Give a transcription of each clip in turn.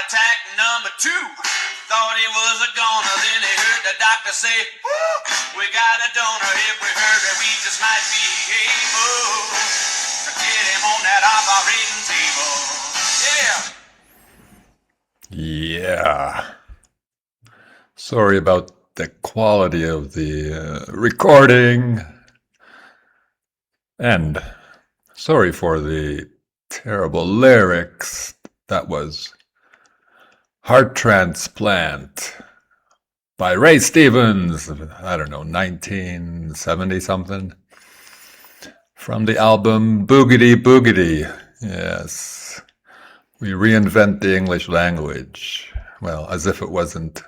attack number 2. Thought he was a goner, then he heard the doctor say, "Woo, we got a donor if we heard that we just might be able to get him on that operating table." Yeah. Yeah. Sorry about the quality of the recording. And sorry for the terrible lyrics. That was Heart Transplant by Ray Stevens. I don't know, 1970 something. From the album Boogity Boogity. Yes. We reinvent the English language. Well, as if it wasn't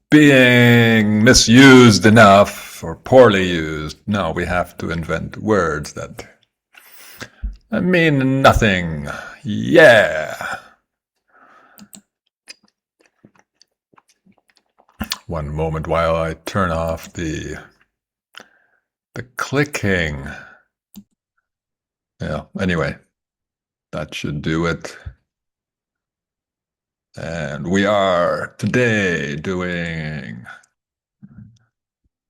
being misused enough or poorly used. No, we have to invent words that mean nothing. Yeah. One moment while I turn off the clicking. Yeah, anyway, that should do it. And we are today doing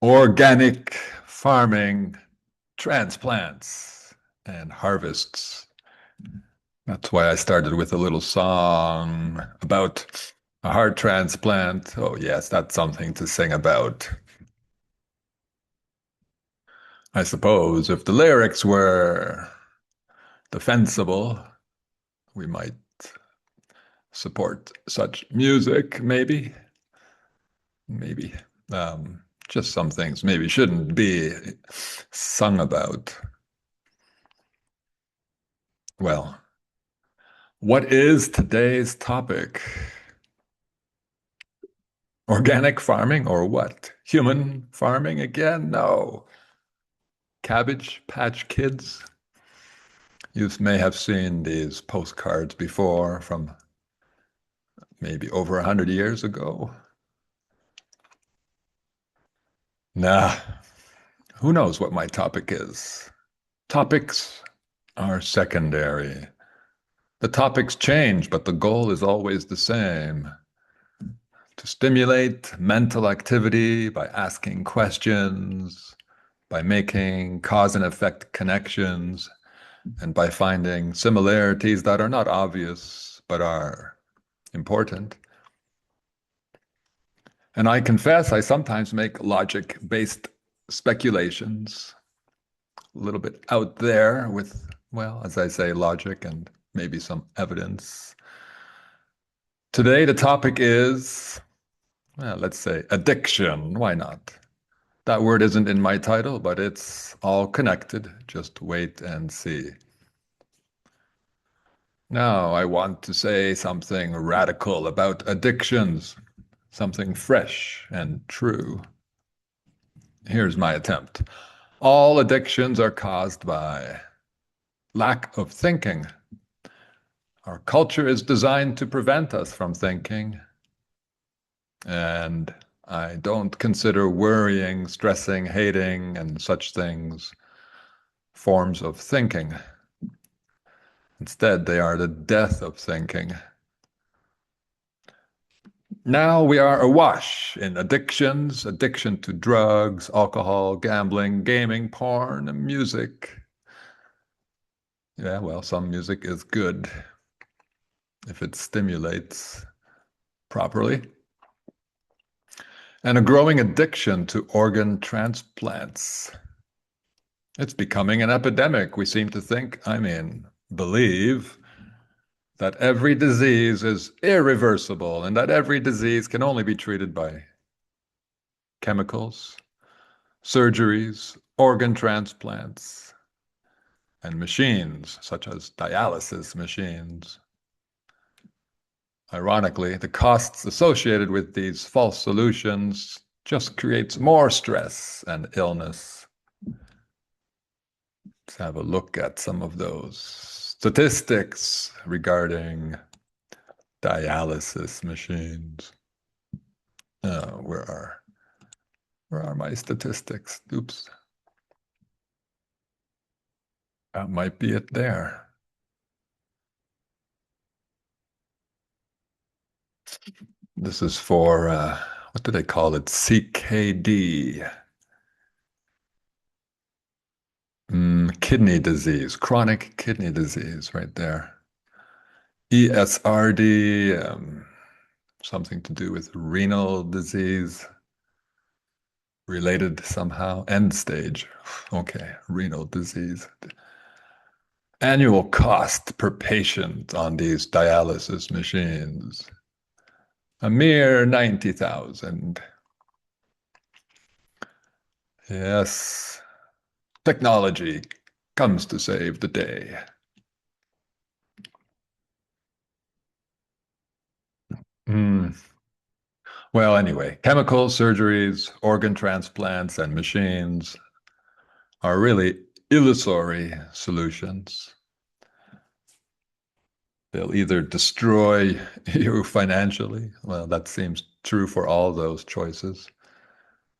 organic farming, transplants, and harvests. That's why I started with a little song about a heart transplant. Oh, yes, that's something to sing about. I suppose if the lyrics were defensible, we might support such music, maybe. Maybe. Just some things maybe shouldn't be sung about. Well, what is today's topic? Organic farming or what? Human farming again? No. Cabbage Patch Kids? You may have seen these postcards before from maybe over 100 years ago. Nah, who knows what my topic is? Topics are secondary. The topics change, but the goal is always the same. To stimulate mental activity by asking questions, by making cause and effect connections, and by finding similarities that are not obvious, but are important. And I confess I sometimes make logic-based speculations, a little bit out there with, well, as I say, logic and maybe some evidence. Today, the topic is, well, let's say addiction. Why not? That word isn't in my title, but it's all connected. Just wait and see. Now, I want to say something radical about addictions, something fresh and true. Here's my attempt. All addictions are caused by lack of thinking. Our culture is designed to prevent us from thinking. And I don't consider worrying, stressing, hating, and such things forms of thinking. Instead, they are the death of thinking. Now we are awash in addictions, addiction to drugs, alcohol, gambling, gaming, porn, and music. Yeah, well, some music is good if it stimulates properly. And a growing addiction to organ transplants. It's becoming an epidemic. We seem to think, believe that every disease is irreversible and that every disease can only be treated by chemicals, surgeries, organ transplants, and machines, such as dialysis machines. Ironically, the costs associated with these false solutions just creates more stress and illness. Let's have a look at some of those statistics regarding dialysis machines. Where are my statistics? Oops. That might be it there. This is for, what do they call it? CKD. Kidney disease, chronic kidney disease, right there. ESRD, something to do with renal disease, related somehow. End stage. Okay, renal disease. Annual cost per patient on these dialysis machines. A mere 90,000. Yes, technology comes to save the day. Hmm. Well, anyway, chemical surgeries, organ transplants, and machines are really illusory solutions. They'll either destroy you financially, well, that seems true for all those choices,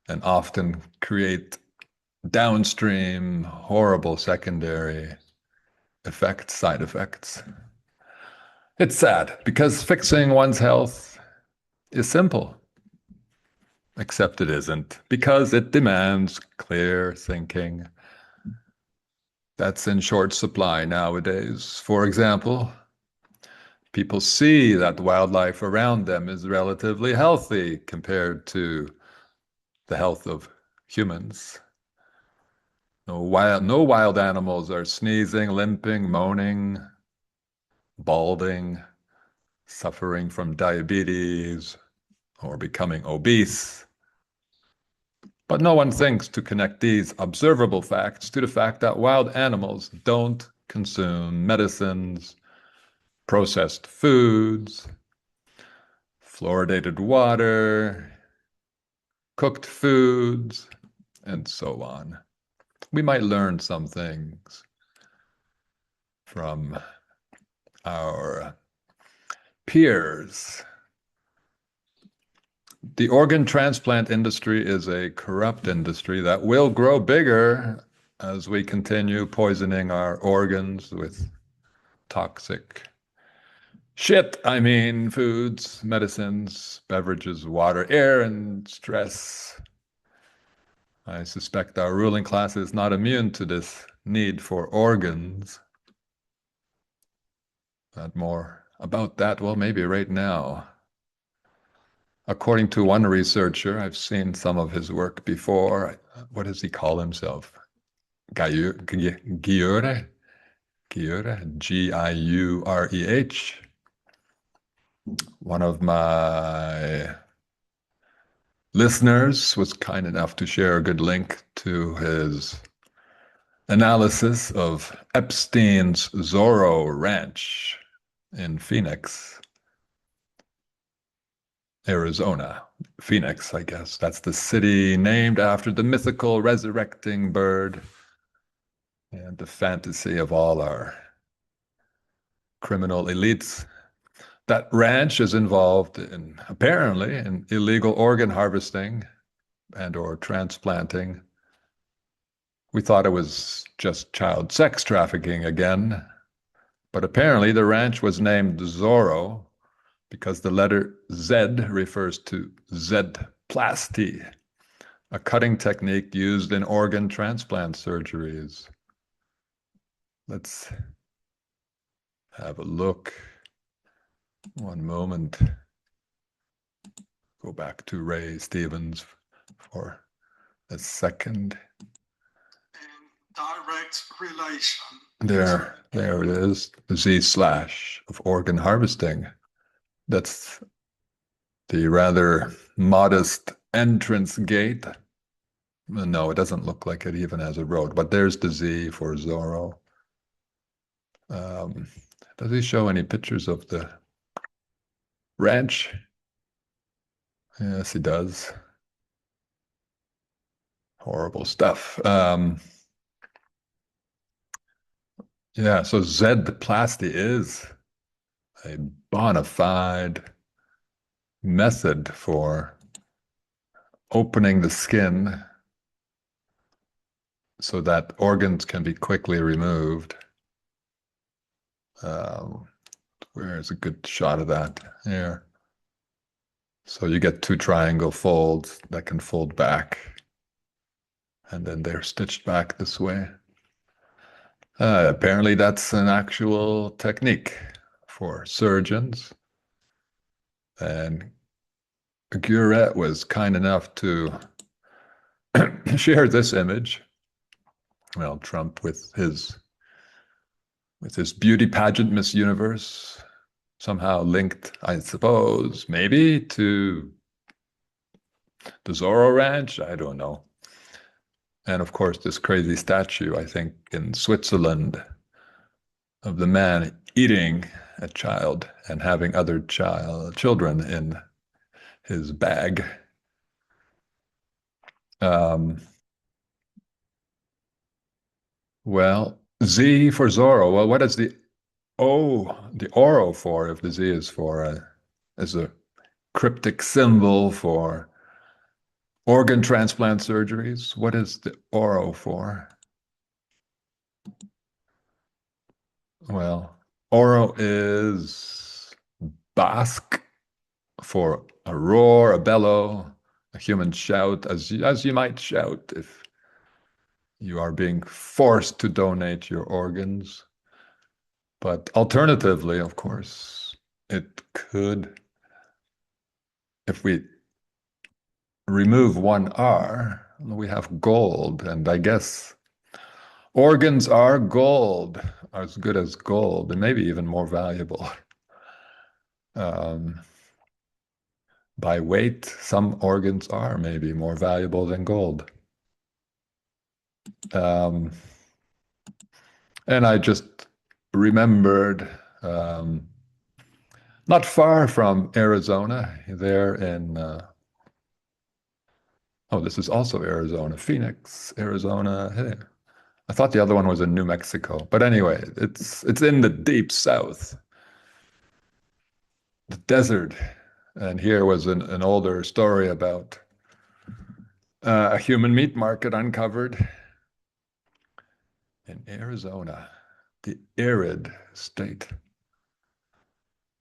and often create downstream, horrible secondary effects, side effects. It's sad because fixing one's health is simple, except it isn't, because it demands clear thinking. That's in short supply nowadays. For example, people see that wildlife around them is relatively healthy compared to the health of humans. No wild animals are sneezing, limping, moaning, balding, suffering from diabetes, or becoming obese. But no one thinks to connect these observable facts to the fact that wild animals don't consume medicines, processed foods, fluoridated water, cooked foods, and so on. We might learn some things from our peers. The organ transplant industry is a corrupt industry that will grow bigger as we continue poisoning our organs with toxic foods, medicines, beverages, water, air, and stress. I suspect our ruling class is not immune to this need for organs. But more about that, well, maybe right now. According to one researcher, I've seen some of his work before. What does he call himself? Giure? Giure? Giureh. One of my listeners was kind enough to share a good link to his analysis of Epstein's Zorro Ranch in Phoenix, Arizona. Phoenix, I guess. That's the city named after the mythical resurrecting bird and the fantasy of all our criminal elites. That ranch is involved in, apparently, in illegal organ harvesting and or transplanting. We thought it was just child sex trafficking again, but apparently the ranch was named Zorro because the letter Z refers to Z-plasty, a cutting technique used in organ transplant surgeries. Let's have a look. One moment. Go back to Ray Stevens for a second. In direct relation. There it is. The Z/ of organ harvesting. That's the rather modest entrance gate. No, it doesn't look like it even has a road, but there's the Z for Zorro. Does he show any pictures of the ranch? Yes, he does. Horrible stuff. Yeah, so Z-plasty is a bona fide method for opening the skin so that organs can be quickly removed. Where is a good shot of that? Here. So you get two triangle folds that can fold back, and then they're stitched back this way. Apparently that's an actual technique for surgeons. And Guret was kind enough to share this image. Well, Trump with his beauty pageant Miss Universe, somehow linked, I suppose, maybe to the Zorro Ranch. I don't know. And of course, this crazy statue, I think, in Switzerland of the man eating a child and having other children in his bag. Well, Z for Zorro. Well, what is the Oro for, if the Z is for, is a cryptic symbol for organ transplant surgeries? What is the Oro for? Well, Oro is Basque for a roar, a bellow, a human shout, as you might shout if you are being forced to donate your organs. But alternatively, of course, it could, if we remove one R, we have gold. And I guess organs are gold, as good as gold, and maybe even more valuable. By weight, some organs are maybe more valuable than gold. And I just remembered, not far from Arizona, there in, oh, this is also Arizona, Phoenix, Arizona. Hey, I thought the other one was in New Mexico. But anyway, it's in the deep south, the desert. And here was an older story about a human meat market uncovered in Arizona, the arid state.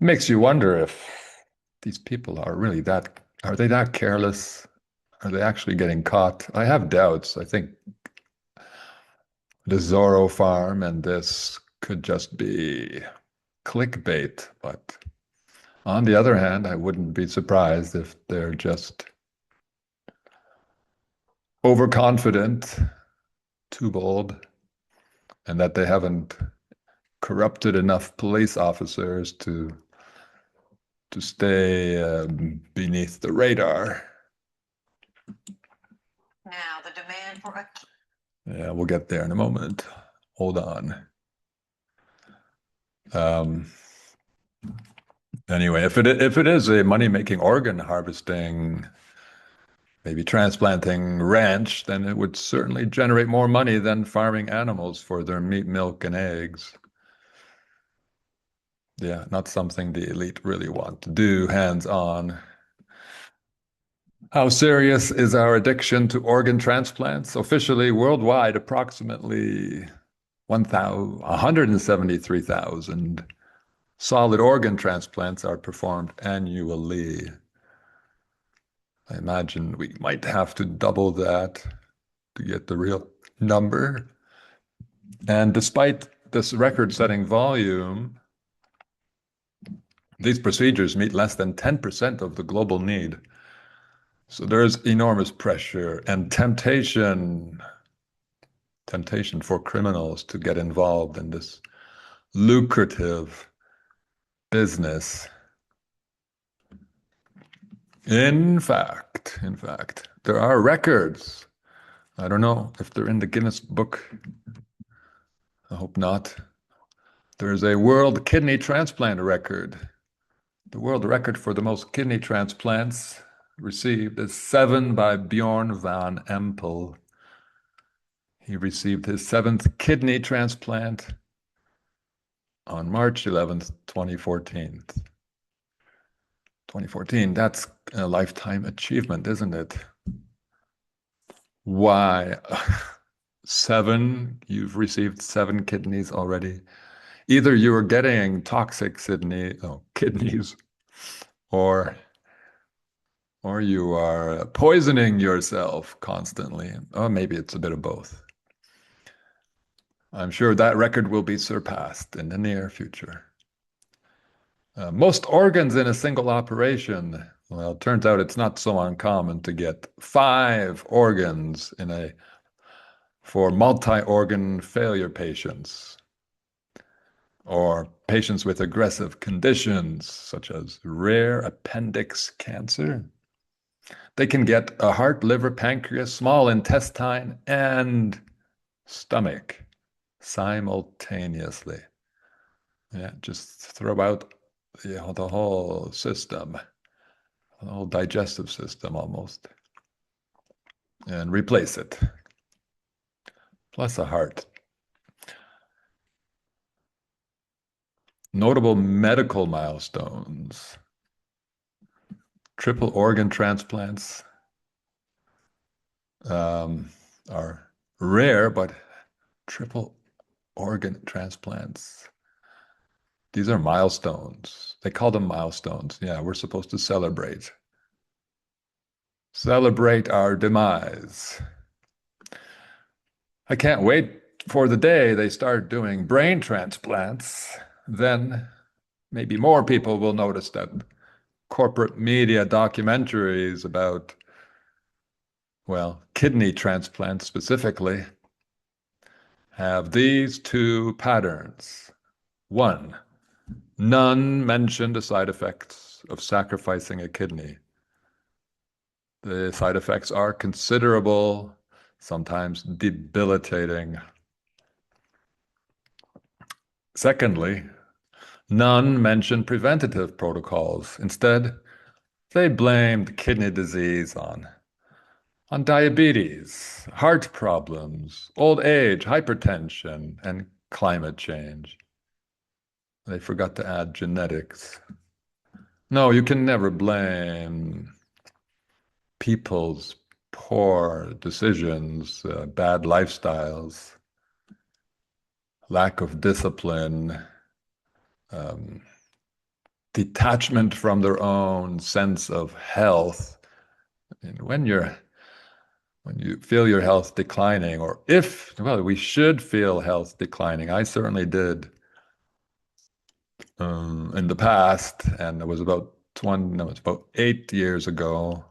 Makes you wonder if these people are really are they that careless? Are they actually getting caught? I have doubts. I think the Zorro farm and this could just be clickbait. But on the other hand, I wouldn't be surprised if they're just overconfident, too bold, and that they haven't corrupted enough police officers to stay beneath the radar. Now, the demand for a... Yeah, we'll get there in a moment. Hold on. Anyway, if it is a money-making organ harvesting, maybe transplanting ranch, then it would certainly generate more money than farming animals for their meat, milk, and eggs. Yeah, not something the elite really want to do, hands-on. How serious is our addiction to organ transplants? Officially, worldwide, approximately 173,000 solid organ transplants are performed annually. I imagine we might have to double that to get the real number. And despite this record-setting volume, these procedures meet less than 10% of the global need. So there's enormous pressure and temptation for criminals to get involved in this lucrative business. In fact, there are records. I don't know if they're in the Guinness Book. I hope not. There's a world kidney transplant record. The world record for the most kidney transplants received is 7 by Bjorn van Empel. He received his 7th kidney transplant on March 11th, 2014. 2014, that's a lifetime achievement, isn't it? Why? 7? You've received 7 kidneys already. Either you were getting toxic kidneys, or or you are poisoning yourself constantly, or maybe it's a bit of both. I'm sure that record will be surpassed in the near future. Most organs in a single operation. Well, it turns out it's not so uncommon to get 5 organs for multi-organ failure patients, or patients with aggressive conditions such as rare appendix cancer. They can get a heart, liver, pancreas, small intestine, and stomach simultaneously. Yeah, just throw out the whole system, the whole digestive system almost, and replace it. Plus a heart. Notable medical milestones. Triple organ transplants are rare, but triple organ transplants, these are milestones. They call them milestones. Yeah, we're supposed to celebrate. Celebrate our demise. I can't wait for the day they start doing brain transplants. Then maybe more people will notice that corporate media documentaries about, well, kidney transplants specifically, have these 2 patterns. 1, none mention the side effects of sacrificing a kidney. The side effects are considerable, sometimes debilitating. Secondly, none mention preventative protocols. Instead, they blamed kidney disease on diabetes, heart problems, old age, hypertension, and climate change. They forgot to add genetics. No, you can never blame people's poor decisions, bad lifestyles, lack of discipline, detachment from their own sense of health. And when you feel your health declining, or well, we should feel health declining. I certainly did in the past, and it was about 8 years ago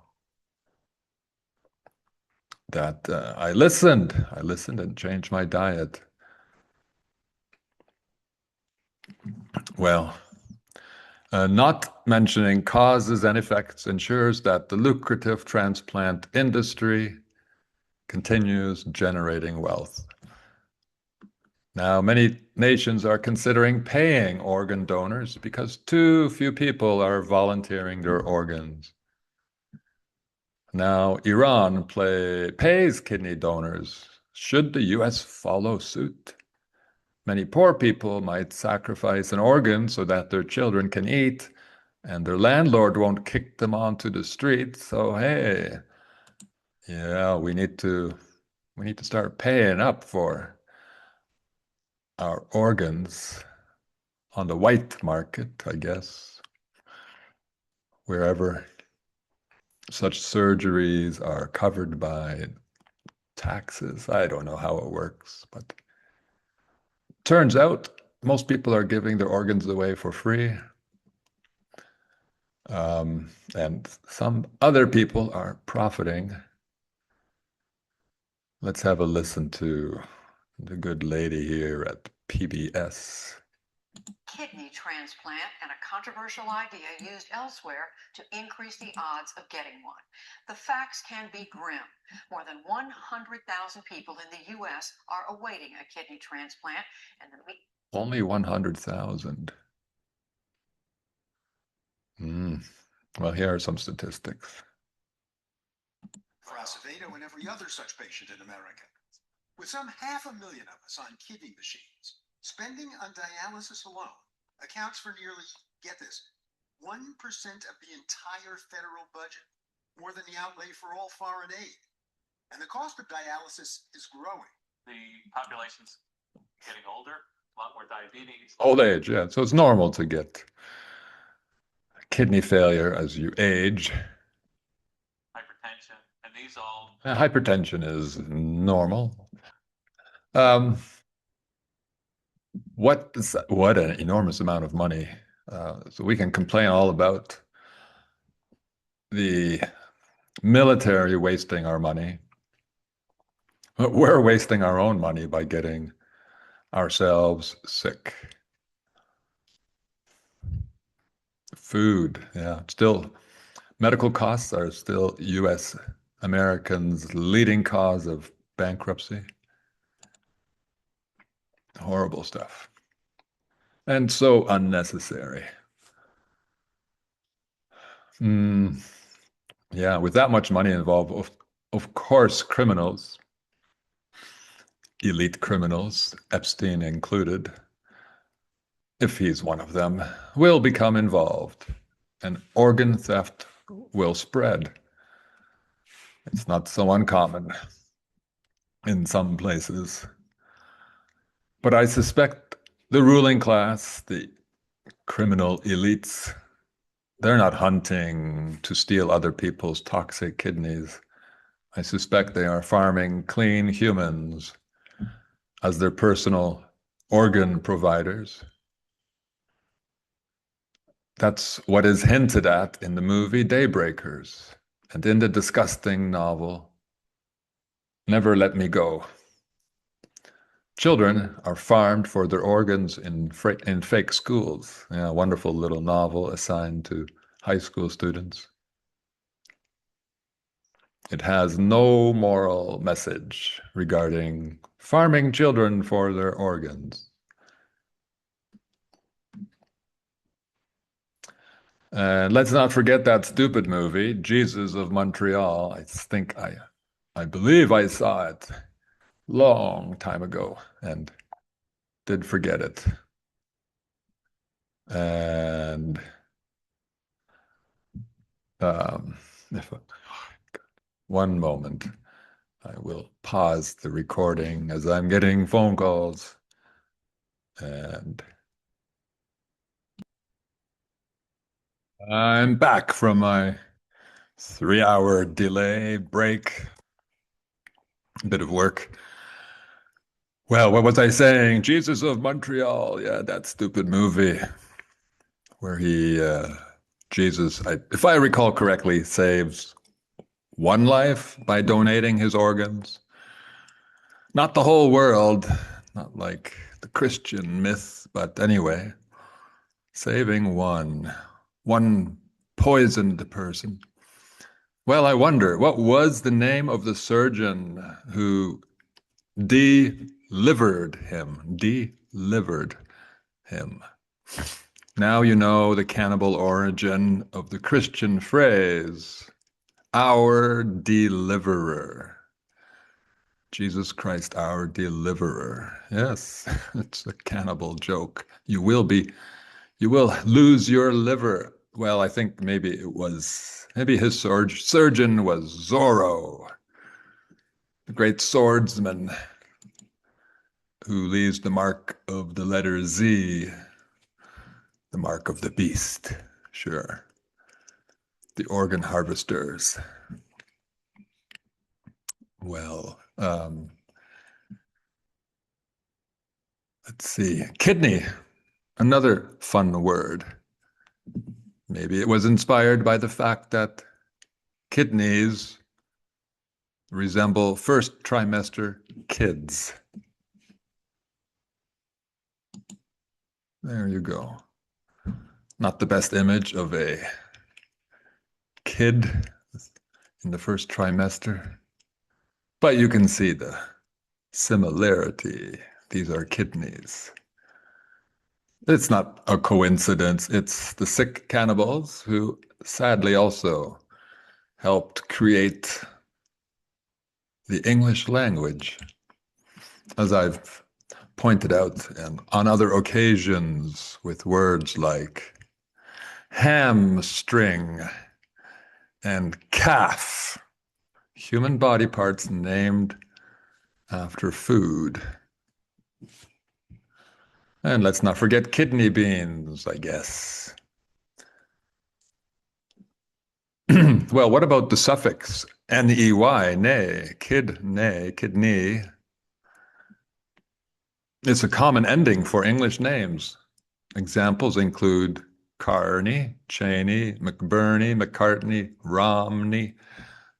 that I listened and changed my diet. Well, not mentioning causes and effects ensures that the lucrative transplant industry continues generating wealth. Now, many nations are considering paying organ donors because too few people are volunteering their organs. Now, Iran pays kidney donors. Should the US follow suit? Many poor people might sacrifice an organ so that their children can eat, and their landlord won't kick them onto the street. So, hey, yeah, we need to start paying up for our organs on the white market, I guess, wherever such surgeries are covered by taxes. I don't know how it works, but turns out most people are giving their organs away for free. And some other people are profiting. Let's have a listen to the good lady here at PBS. Kidney transplant and a controversial idea used elsewhere to increase the odds of getting one. The facts can be grim. More than 100,000 people in the U.S. are awaiting a kidney transplant, and only 100,000. Well, here are some statistics. For Acevedo and every other such patient in America. With some 500,000 of us on kidney machines, spending on dialysis alone accounts for nearly, get this, 1% of the entire federal budget, more than the outlay for all foreign aid. And the cost of dialysis is growing. The population's getting older, a lot more diabetes. Old age, yeah. So it's normal to get kidney failure as you age. these all, Hypertension is normal. Um, what an enormous amount of money. So we can complain all about the military wasting our money. But we're wasting our own money by getting ourselves sick. Food, yeah, still medical costs are still U.S. Americans' leading cause of bankruptcy. Horrible stuff. And so unnecessary. Yeah, with that much money involved, of course, criminals, elite criminals, Epstein included, if he's one of them, will become involved, and organ theft will spread. It's not so uncommon in some places. But I suspect the ruling class, the criminal elites, they're not hunting to steal other people's toxic kidneys. I suspect they are farming clean humans as their personal organ providers. That's what is hinted at in the movie Daybreakers and in the disgusting novel Never Let Me Go. Children are farmed for their organs in fake schools. Yeah, wonderful little novel assigned to high school students. It has no moral message regarding farming children for their organs. And let's not forget that stupid movie, Jesus of Montreal. I believe I saw it long time ago and did forget it. And if one moment, I will pause the recording as I'm getting phone calls. And I'm back from my 3-hour delay break. A bit of work. Well, what was I saying? Jesus of Montreal. Yeah, that stupid movie where Jesus, if I recall correctly, saves one life by donating his organs. Not the whole world, not like the Christian myth, but anyway, saving one poisoned person. Well, I wonder, what was the name of the surgeon who delivered him? Delivered him. Now you know the cannibal origin of the Christian phrase, our deliverer. Jesus Christ, our deliverer. Yes, it's a cannibal joke. You will lose your liver. Well, I think maybe his surgeon was Zorro, the great swordsman who leaves the mark of the letter Z, the mark of the beast, sure. The organ harvesters. Well, let's see. Kidney, another fun word. Maybe it was inspired by the fact that kidneys resemble first trimester kids. There you go. Not the best image of a kid in the first trimester, but you can see the similarity. These are kidneys. It's not a coincidence. It's the sick cannibals who sadly also helped create the English language. As I've pointed out and on other occasions with words like hamstring and calf, human body parts named after food. And let's not forget kidney beans, I guess. Well, what about the suffix N-E-Y, nay, kidney. It's a common ending for English names. Examples include Carney, Cheney, McBurney, McCartney, Romney,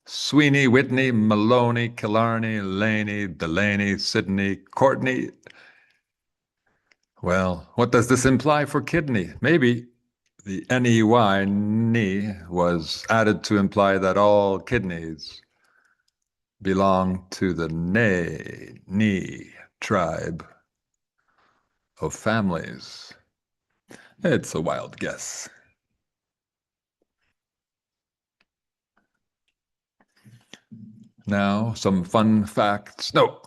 Sweeney, Whitney, Maloney, Killarney, Laney, Delaney, Sidney, Courtney. Well, what does this imply for kidney? Maybe the N-E-Y, knee, was added to imply that all kidneys belong to the knee tribe of families. It's a wild guess. Now, some fun facts. No,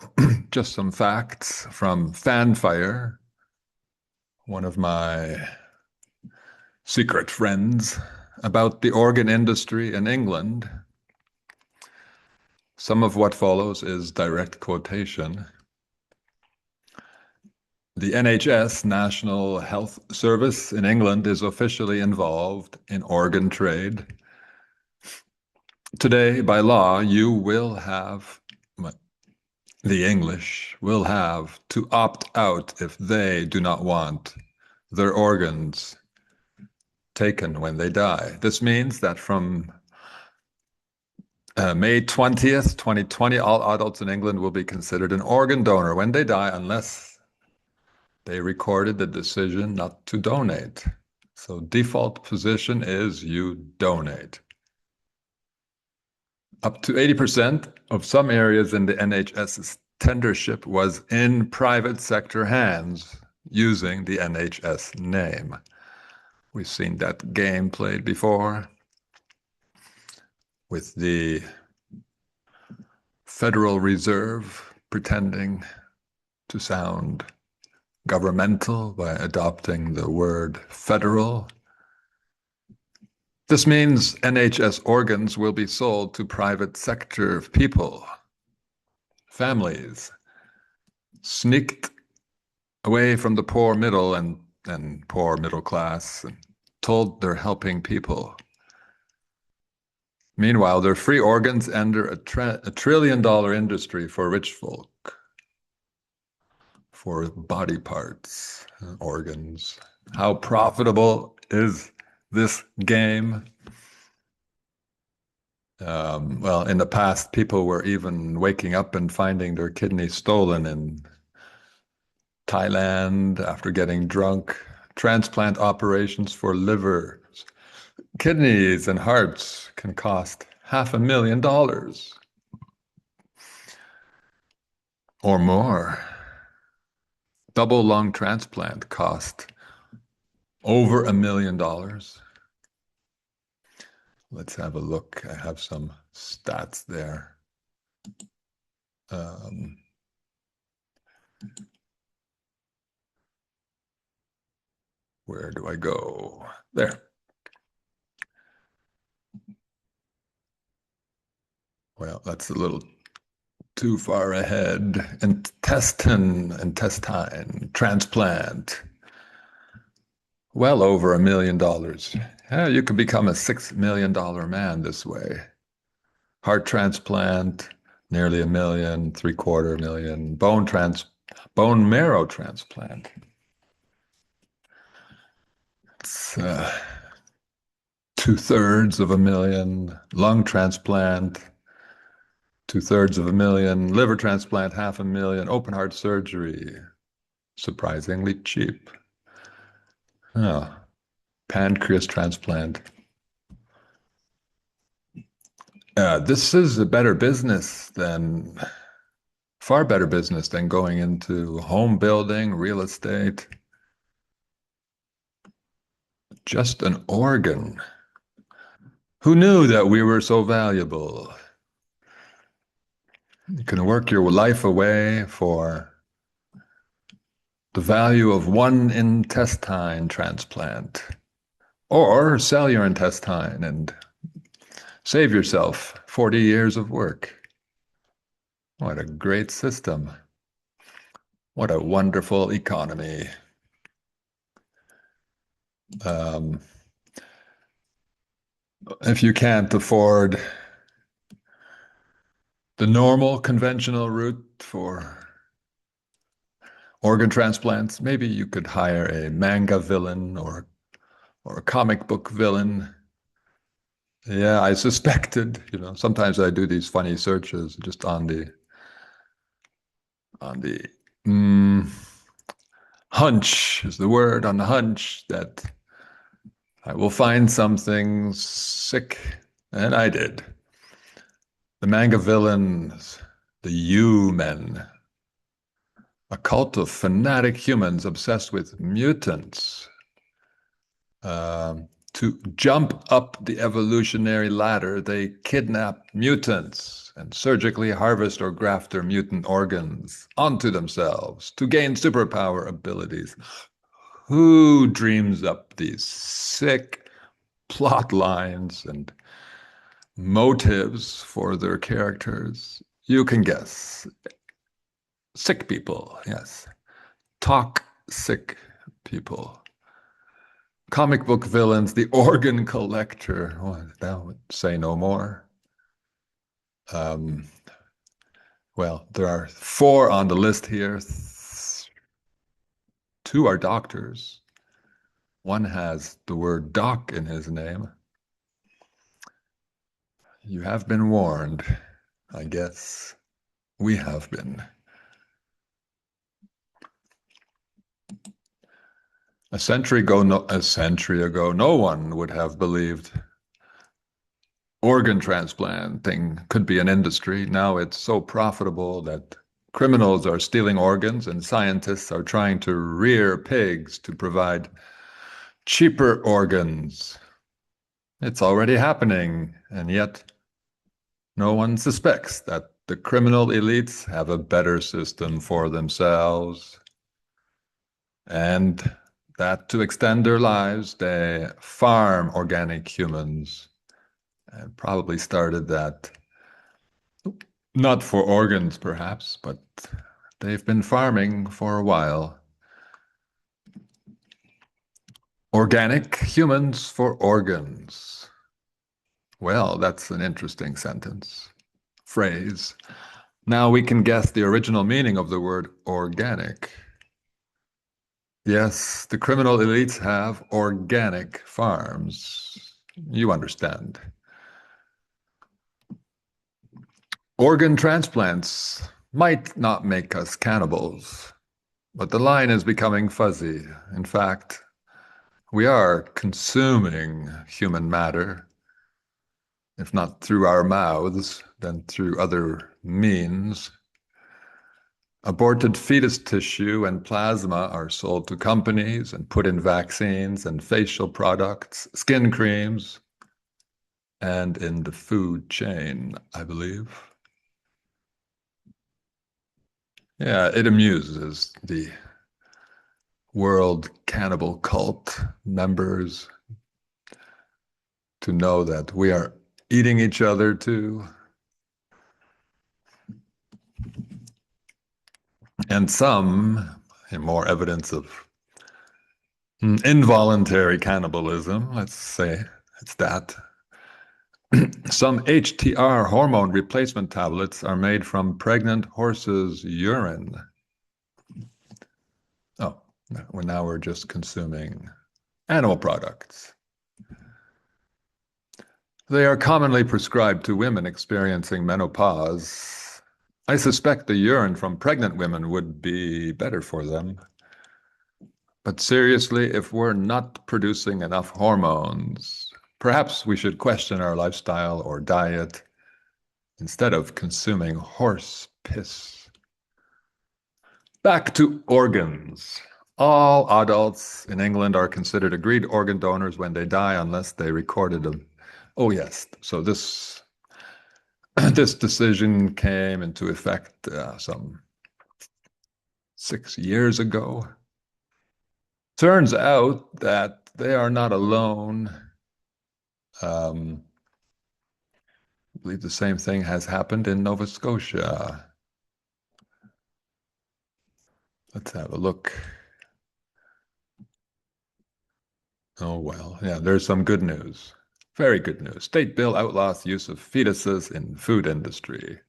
just some facts from Fanfire, one of my secret friends, about the organ industry in England. Some of what follows is direct quotation. The NHS, National Health Service in England, is officially involved in organ trade. Today, by law, you will have, the English will have to opt out if they do not want their organs taken when they die. This means that from May 20th, 2020, all adults in England will be considered an organ donor when they die, unless they recorded the decision not to donate. So default position is you donate. Up to 80% of some areas in the NHS's tendership was in private sector hands using the NHS name. We've seen that game played before with the Federal Reserve pretending to sound governmental by adopting the word federal. This means NHS organs will be sold to private sector people, families, sneaked away from the poor middle and poor middle class, and told they're helping people. Meanwhile, they're free organs enter a $1 trillion industry for rich folk, for body parts, organs. How profitable is this game? Well, in the past, people were even waking up and finding their kidneys stolen in Thailand after getting drunk. Transplant operations for livers, kidneys, and hearts can cost $500,000 or more. Double lung transplant cost over $1 million. Let's have a look. I have some stats there. Where do I go? There. Well, that's a little too far ahead. Intestine transplant. Well over $1 million. Yeah, you could become a $6 million man this way. Heart transplant, nearly $1 million, $750,000 million. Bone marrow transplant. It's 2/3 lung transplant, 2/3 liver transplant, $500,000, open heart surgery, surprisingly cheap. Oh, pancreas transplant. This is a better business than, far better business than going into home building, real estate. Just an organ. Who knew that we were so valuable? You can work your life away for the value of one intestine transplant, or sell your intestine and save yourself 40 years of work. What a great system. What a wonderful economy. If you can't afford the normal conventional route for organ transplants. Maybe you could hire a manga villain or a comic book villain. Yeah, I suspected, sometimes I do these funny searches just on the mm, hunch is the word, on the hunch that I will find something sick, and I did. The manga villains, the U-Men, a cult of fanatic humans obsessed with mutants. To jump up the evolutionary ladder, they kidnap mutants and surgically harvest or graft their mutant organs onto themselves to gain superpower abilities. Who dreams up these sick plot lines and motives for their characters? You can guess. Sick people, yes. Talk sick people. Comic book villains, the organ collector. Oh, that would say no more. Well, there are 4 on the list here. 2 are doctors. 1 has the word doc in his name. You have been warned, I guess. We have been. A century ago, no one would have believed organ transplanting could be an industry. Now it's so profitable that criminals are stealing organs and scientists are trying to rear pigs to provide cheaper organs. It's already happening, and yet no one suspects that the criminal elites have a better system for themselves, and that to extend their lives, they farm organic humans, and probably started that not for organs, perhaps, but they've been farming for a while. Organic humans for organs. Well, that's an interesting phrase. Now we can guess the original meaning of the word organic. Yes, the criminal elites have organic farms. You understand. Organ transplants might not make us cannibals, but the line is becoming fuzzy. In fact, we are consuming human matter, if not through our mouths, then through other means. Aborted fetus tissue and plasma are sold to companies and put in vaccines and facial products, skin creams, and in the food chain, I believe. Yeah, it amuses the World Cannibal Cult members to know that we are eating each other too. And some, more evidence of involuntary cannibalism, let's say it's that. Some HTR hormone replacement tablets are made from pregnant horses' urine. Oh, well, now we're just consuming animal products. They are commonly prescribed to women experiencing menopause. I suspect the urine from pregnant women would be better for them. But seriously, if we're not producing enough hormones, perhaps we should question our lifestyle or diet instead of consuming horse piss. Back to organs. All adults in England are considered agreed organ donors when they die unless they recorded them. Oh yes, so this decision came into effect some 6 years ago. Turns out that they are not alone. I believe the same thing has happened in Nova Scotia. Let's have a look. Oh, well, yeah, there's some good news. Very good news. State bill outlaws use of fetuses in food industry.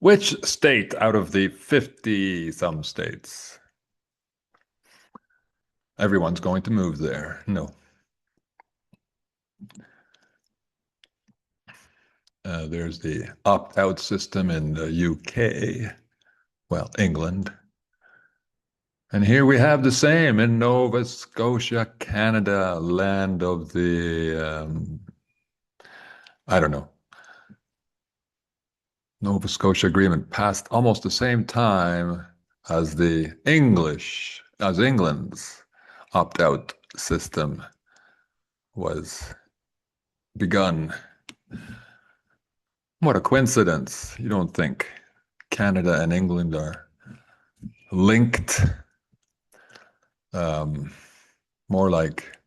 Which state out of the 50-some states? Everyone's going to move there. No. There's the opt-out system in the UK. Well, England. And here we have the same in Nova Scotia, Canada, land of the, I don't know. Nova Scotia Agreement passed almost the same time as England's opt-out system was begun. What a coincidence. You don't think Canada and England are linked? More like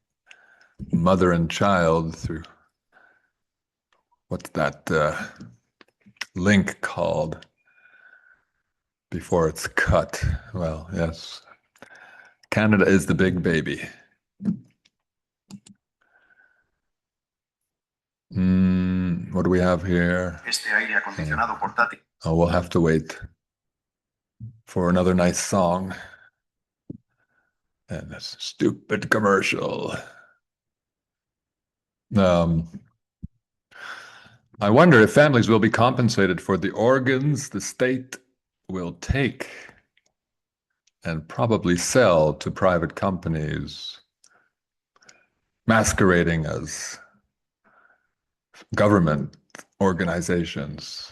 mother and child through, what's that link called before it's cut? Well, yes. Canada is the big baby. What do we have here? Este aire acondicionado portátil. Oh, we'll have to wait for another nice song. And this stupid commercial. I wonder if families will be compensated for the organs the state will take and probably sell to private companies, masquerading as government organizations.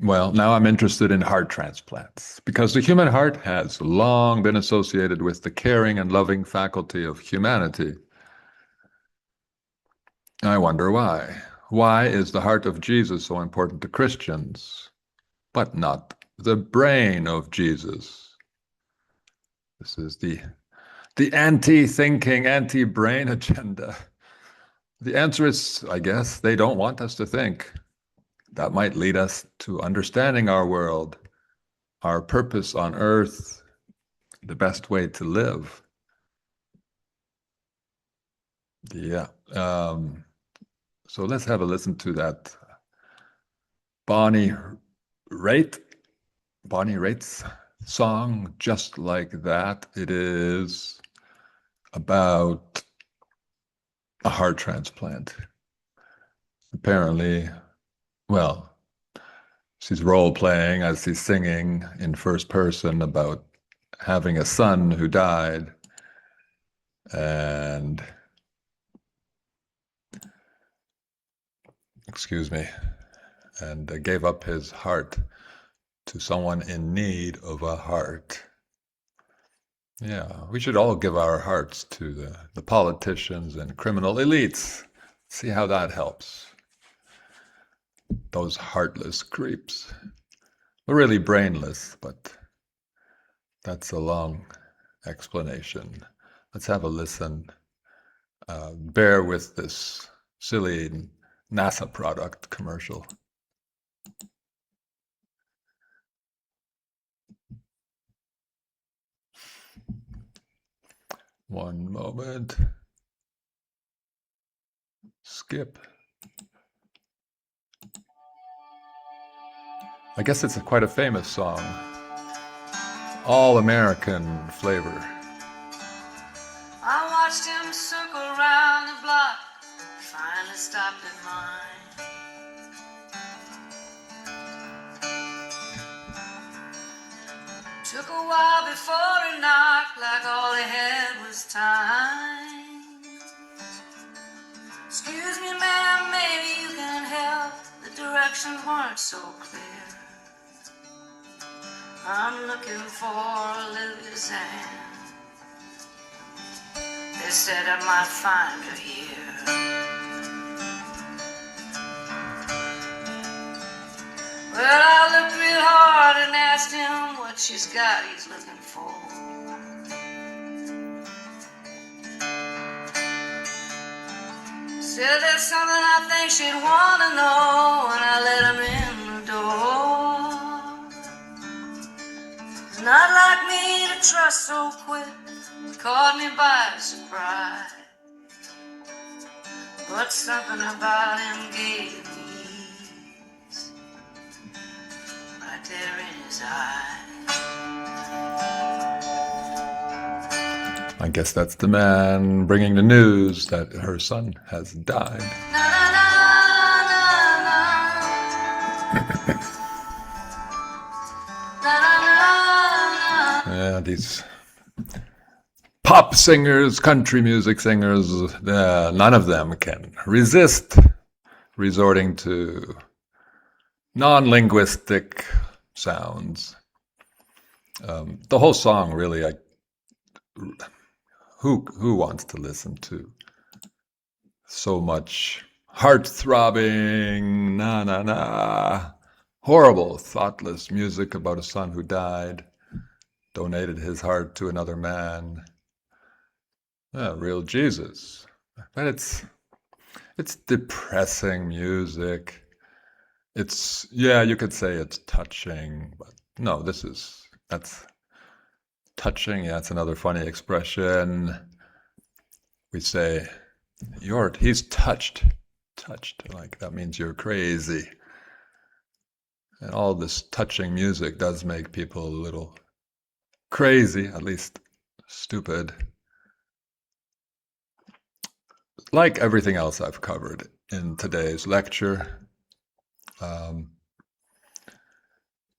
Well, now I'm interested in heart transplants because the human heart has long been associated with the caring and loving faculty of humanity. I wonder why. Why is the heart of Jesus so important to Christians, but not the brain of Jesus? This is the anti-thinking, anti-brain agenda. The answer is, I guess, they don't want us to think. That might lead us to understanding our world, our purpose on earth, the best way to live. Yeah. So let's have a listen to that Bonnie Raitt's song, Just Like That. It is about a heart transplant. Apparently, well, she's role-playing as she's singing in first person about having a son who died and, excuse me, and gave up his heart to someone in need of a heart. Yeah, we should all give our hearts to the politicians and criminal elites. See how that helps. Those heartless creeps. They're really brainless, but that's a long explanation. Let's have a listen. Bear with this silly NASA product commercial. One moment. Skip. I guess it's quite a famous song. All American flavor. I watched him circle around the block, finally stopped at mine. Took a while before he knocked, like all he had was time. Excuse me, ma'am, maybe you can help. The directions weren't so clear. I'm looking for Olivia's aunt. They said I might find her here. Well, I looked real hard and asked him what she's got he's looking for. Said there's something I think she'd want to know, and I let him in the door. It's not like me to trust so quick, it caught me by surprise. But something about him gave me there in his eye. I guess that's the man bringing the news that her son has died. Na, na, na, na, na. Na, na, na, na. Yeah, these pop singers, country music singers, none of them can resist resorting to non-linguistic sounds. The whole song, really, who wants to listen to so much heart-throbbing, horrible, thoughtless music about a son who died, donated his heart to another man? Real Jesus. But it's depressing music. You could say it's touching, but no, that's touching. Yeah, it's another funny expression. We say, he's touched, like that means you're crazy. And all this touching music does make people a little crazy, at least stupid. Like everything else I've covered in today's lecture,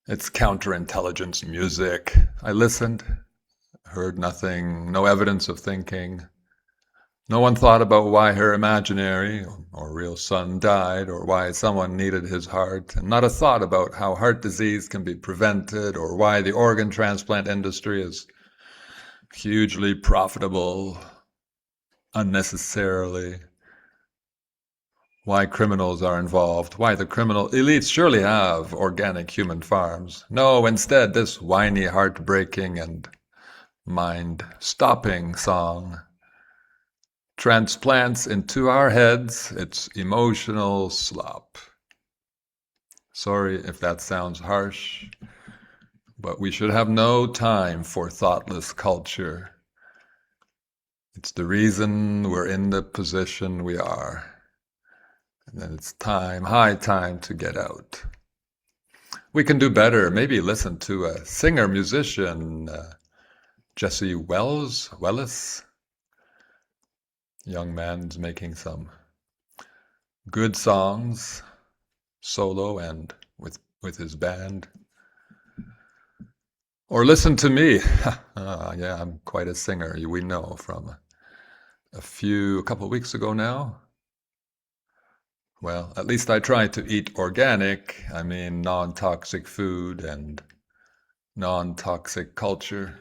it's counterintelligence music. I listened, heard nothing, no evidence of thinking. No one thought about why her imaginary or real son died, or why someone needed his heart, and not a thought about how heart disease can be prevented, or why the organ transplant industry is hugely profitable unnecessarily, why criminals are involved, why the criminal elites surely have organic human farms. No, instead, this whiny, heartbreaking, and mind-stopping song transplants into our heads its emotional slop. Sorry if that sounds harsh, but we should have no time for thoughtless culture. It's the reason we're in the position we are. And then it's high time to get out. We can do better. Maybe listen to a singer-musician, Jesse Wellis. Young man's making some good songs, solo and with his band. Or listen to me. Yeah, I'm quite a singer. We know from a couple of weeks ago now. Well, at least I try to eat organic. I mean, non-toxic food and non-toxic culture.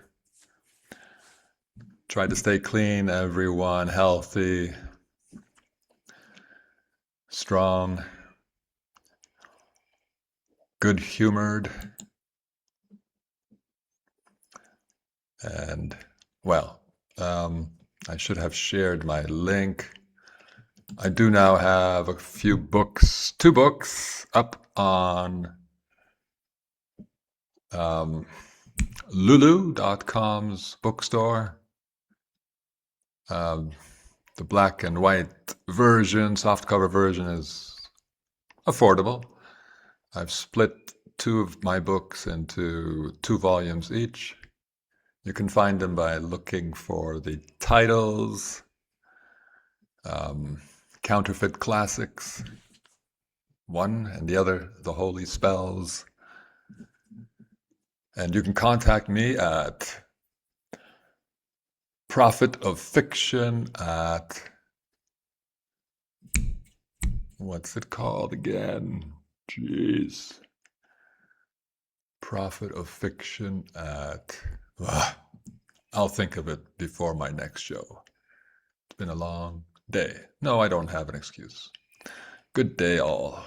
Try to stay clean, everyone, healthy, strong, good-humored, and, well, I should have shared my link. I do now have a few books, 2 books up on Lulu.com's bookstore. The black and white version, softcover version, is affordable. I've split 2 of my books into 2 volumes each. You can find them by looking for the titles, Counterfeit Classics, one, and the other, The Holy Spells. And you can contact me at Prophet of Fiction at, what's it called again? Jeez. Prophet of Fiction at, I'll think of it before my next show. It's been a long day. No, I don't have an excuse. Good day, all.